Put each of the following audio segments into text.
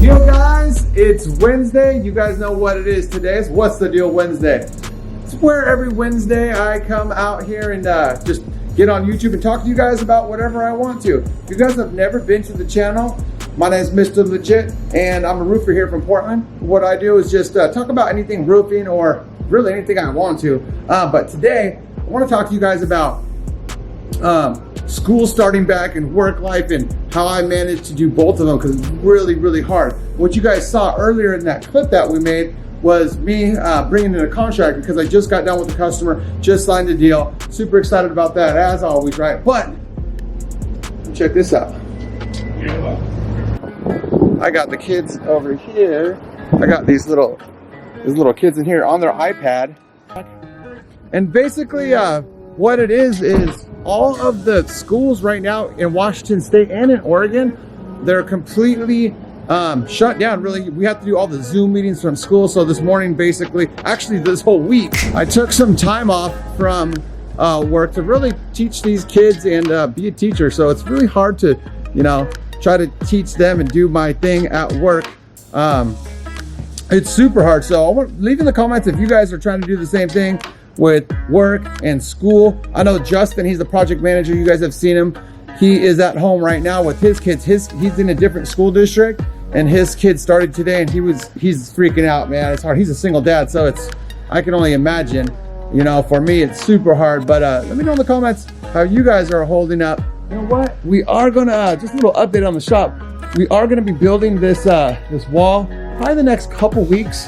deal, guys? It's Wednesday. You guys know what it is today. It's What's the Deal Wednesday. It's where every Wednesday I come out here and just get on YouTube and talk to you guys about whatever I want to. If you guys have never been to the channel, my name is Mr. Legit, and I'm a roofer here from Portland. What I do is just talk about anything roofing or really anything I want to. But today, I want to talk to you guys about school starting back and work life and how I managed to do both of them because it's really, really hard. What you guys saw earlier in that clip that we made was me bringing in a contract because I just got done with the customer, just signed a deal. Super excited about that as always, right? But check this out. I got the kids over here. I got these little kids in here on their iPad. And basically what it is all of the schools right now in Washington State and in Oregon, they're completely shut down. Really, we have to do all the Zoom meetings from school. So this morning, basically, actually this whole week, I took some time off from work to really teach these kids and be a teacher. So it's really hard to, you know, try to teach them and do my thing at work. It's super hard. So I want leave in the comments if you guys are trying to do the same thing with work and school. I know Justin, he's the project manager. You guys have seen him. He is at home right now with his kids. He's in a different school district, and his kids started today, and he's freaking out, man. It's hard. He's a single dad, so I can only imagine. You know, for me, it's super hard. But let me know in the comments how you guys are holding up. You know what? We are gonna just a little update on the shop. We are gonna be building this this wall probably the next couple weeks.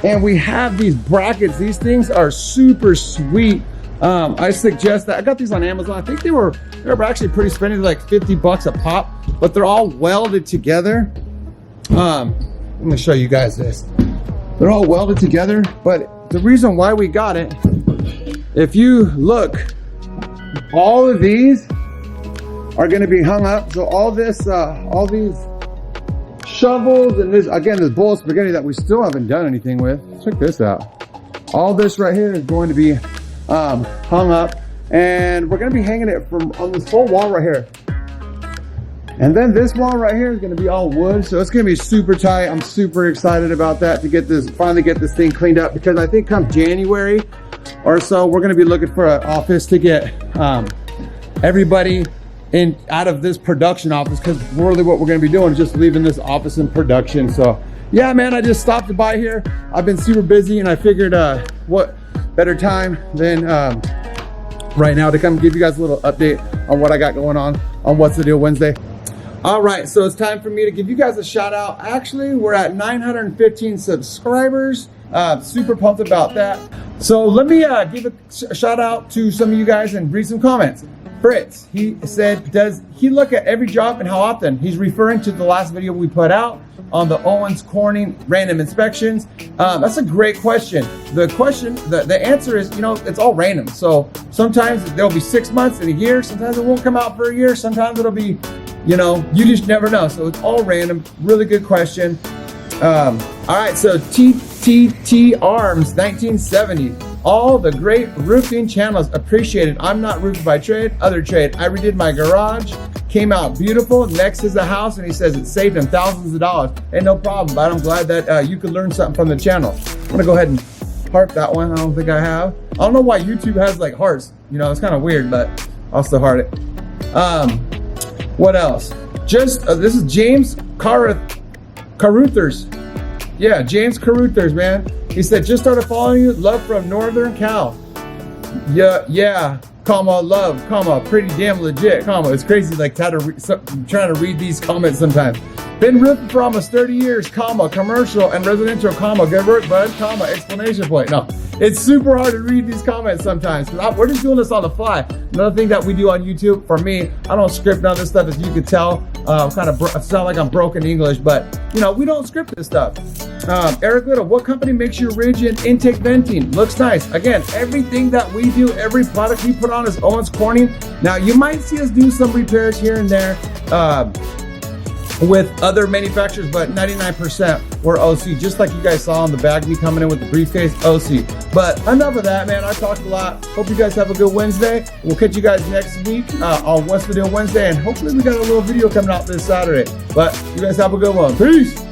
And we have these brackets. These things are super sweet. I suggest that. I got these on Amazon. I think they were actually pretty spendy, like 50 bucks a pop, but they're all welded together. I'm gonna show you guys this. They're all welded together, but the reason why we got it, if you look, all of these are gonna be hung up. So all these shovels and this bowl of spaghetti that we still haven't done anything with. Check this out. All this right here is going to be hung up, and we're going to be hanging it from on this whole wall right here. And then this wall right here is going to be all wood, so it's going to be super tight. I'm super excited about that to finally get this thing cleaned up, because I think come January or so we're going to be looking for an office to get everybody out of this production office, because really what we're going to be doing is just leaving this office in production. So yeah, man, I just stopped by here. I've been super busy, and I figured what better time than right now to come give you guys a little update on what I got going on What's the Deal Wednesday. All right, so it's time for me to give you guys a shout out. Actually, we're at 915 subscribers. Super pumped about that. So let me give a shout out to some of you guys and read some comments. Fritz, he said, does he look at every job and how often? He's referring to the last video we put out on the Owens Corning random inspections. That's a great question. The answer is, you know, it's all random. So sometimes there'll be 6 months in a year. Sometimes it won't come out for a year. Sometimes it'll be, you know, you just never know. So it's all random. Really good question. All right, so TTT Arms 1970. All the great roofing channels appreciated. I'm not roofing by trade, other trade. I redid my garage, came out beautiful. Next is the house, and he says it saved him thousands of dollars. Hey, no problem, but I'm glad that you could learn something from the channel. I'm gonna go ahead and heart that one. I don't think I have. I don't know why YouTube has like hearts. You know, it's kind of weird, but I'll still heart it. What else? This is James Caruthers. Yeah, James Caruthers, man. He said, just started following you. Love from Northern Cal. Yeah, comma, love, comma, pretty damn legit, comma. It's crazy, like trying to read these comments sometimes. Been roofing for almost 30 years, comma, commercial and residential, comma, good work, bud, comma, explanation point. No, it's super hard to read these comments sometimes, because we're just doing this on the fly. Another thing that we do on YouTube, for me, I don't script none of this stuff, as you can tell. Kind of sound like I'm broken English, but you know, we don't script this stuff. Eric Little, what company makes your ridge and intake venting? Looks nice. Again, everything that we do, every product we put on is Owens Corning. Now, you might see us do some repairs here and there with other manufacturers, but 99% were OC, just like you guys saw on the bag me coming in with the briefcase, OC. But enough of that, man. I talked a lot. Hope you guys have a good Wednesday. We'll catch you guys next week on What's the Deal Wednesday, and hopefully we got a little video coming out this Saturday. But you guys have a good one. Peace.